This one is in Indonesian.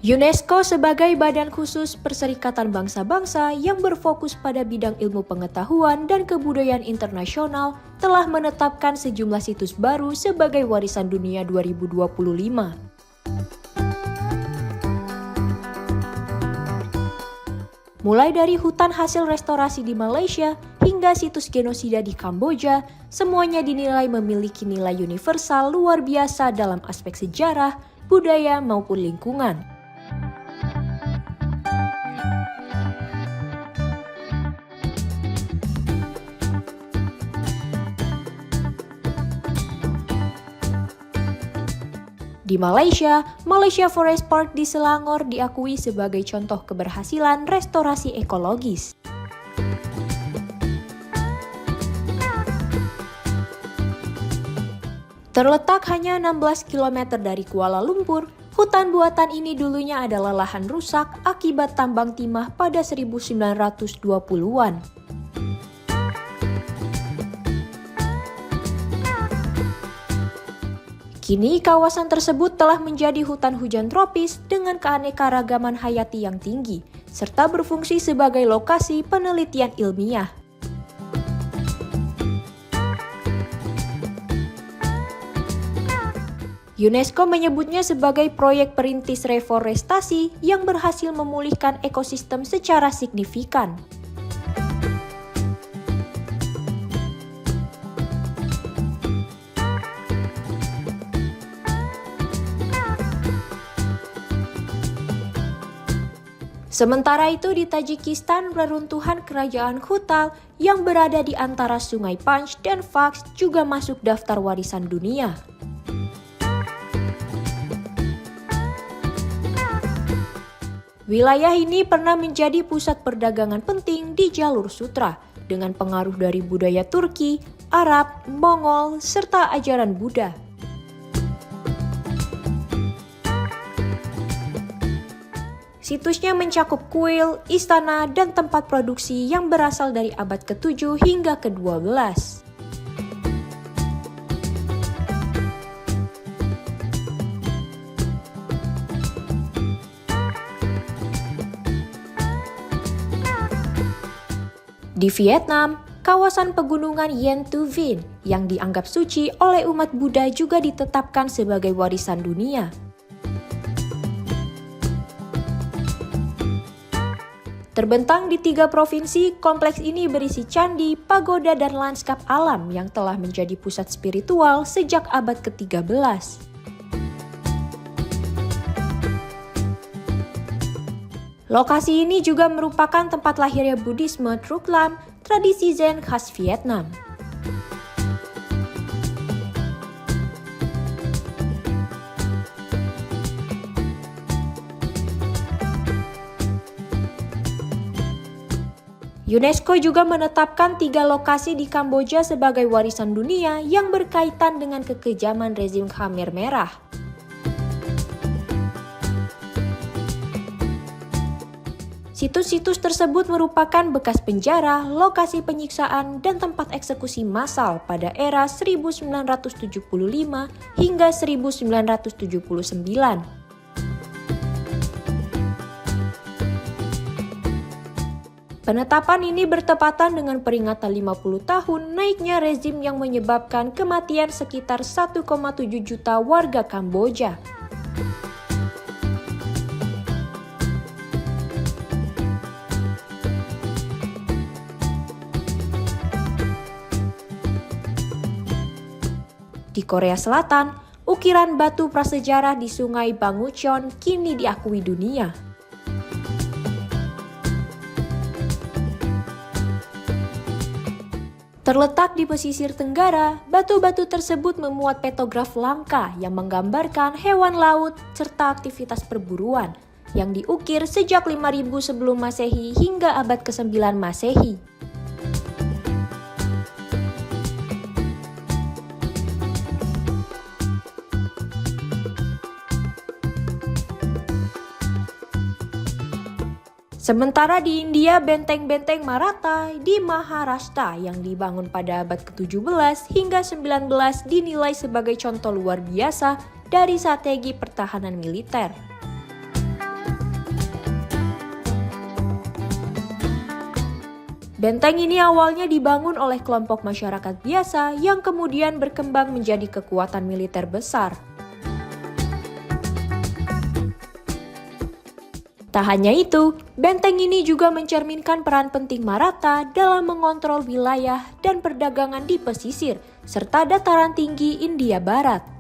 UNESCO sebagai badan khusus Perserikatan Bangsa-Bangsa yang berfokus pada bidang ilmu pengetahuan dan kebudayaan internasional telah menetapkan sejumlah situs baru sebagai warisan dunia 2025. Mulai dari hutan hasil restorasi di Malaysia hingga situs genosida di Kamboja, semuanya dinilai memiliki nilai universal luar biasa dalam aspek sejarah, budaya maupun lingkungan. Di Malaysia, Malaysia Forest Park di Selangor diakui sebagai contoh keberhasilan restorasi ekologis. Terletak hanya 16 km dari Kuala Lumpur, hutan buatan ini dulunya adalah lahan rusak akibat tambang timah pada 1920-an. Kini kawasan tersebut telah menjadi hutan hujan tropis dengan keanekaragaman hayati yang tinggi, serta berfungsi sebagai lokasi penelitian ilmiah. UNESCO menyebutnya sebagai proyek perintis reforestasi yang berhasil memulihkan ekosistem secara signifikan. Sementara itu di Tajikistan, reruntuhan kerajaan Khutal yang berada di antara Sungai Panj dan Faks juga masuk daftar warisan dunia. Wilayah ini pernah menjadi pusat perdagangan penting di jalur sutra dengan pengaruh dari budaya Turki, Arab, Mongol, serta ajaran Buddha. Situsnya mencakup kuil, istana, dan tempat produksi yang berasal dari abad ke-7 hingga ke-12. Di Vietnam, kawasan pegunungan Yen Tu Vin yang dianggap suci oleh umat Buddha juga ditetapkan sebagai warisan dunia. Terbentang di 3 provinsi, kompleks ini berisi candi, pagoda, dan lanskap alam yang telah menjadi pusat spiritual sejak abad ke-13. Lokasi ini juga merupakan tempat lahirnya Buddhisme Truc Lam, tradisi Zen khas Vietnam. UNESCO juga menetapkan 3 lokasi di Kamboja sebagai warisan dunia yang berkaitan dengan kekejaman rezim Khmer Merah. Situs-situs tersebut merupakan bekas penjara, lokasi penyiksaan, dan tempat eksekusi massal pada era 1975 hingga 1979. Penetapan ini bertepatan dengan peringatan 50 tahun naiknya rezim yang menyebabkan kematian sekitar 1,7 juta warga Kamboja. Di Korea Selatan, ukiran batu prasejarah di Sungai Bangucheon kini diakui dunia. Terletak di pesisir tenggara, batu-batu tersebut memuat petrograf langka yang menggambarkan hewan laut serta aktivitas perburuan yang diukir sejak 5000 sebelum Masehi hingga abad ke-9 Masehi. Sementara di India, benteng-benteng Maratha di Maharashtra yang dibangun pada abad ke-17 hingga 19 dinilai sebagai contoh luar biasa dari strategi pertahanan militer. Benteng ini awalnya dibangun oleh kelompok masyarakat biasa yang kemudian berkembang menjadi kekuatan militer besar. Tak hanya itu, benteng ini juga mencerminkan peran penting Maratha dalam mengontrol wilayah dan perdagangan di pesisir, serta dataran tinggi India Barat.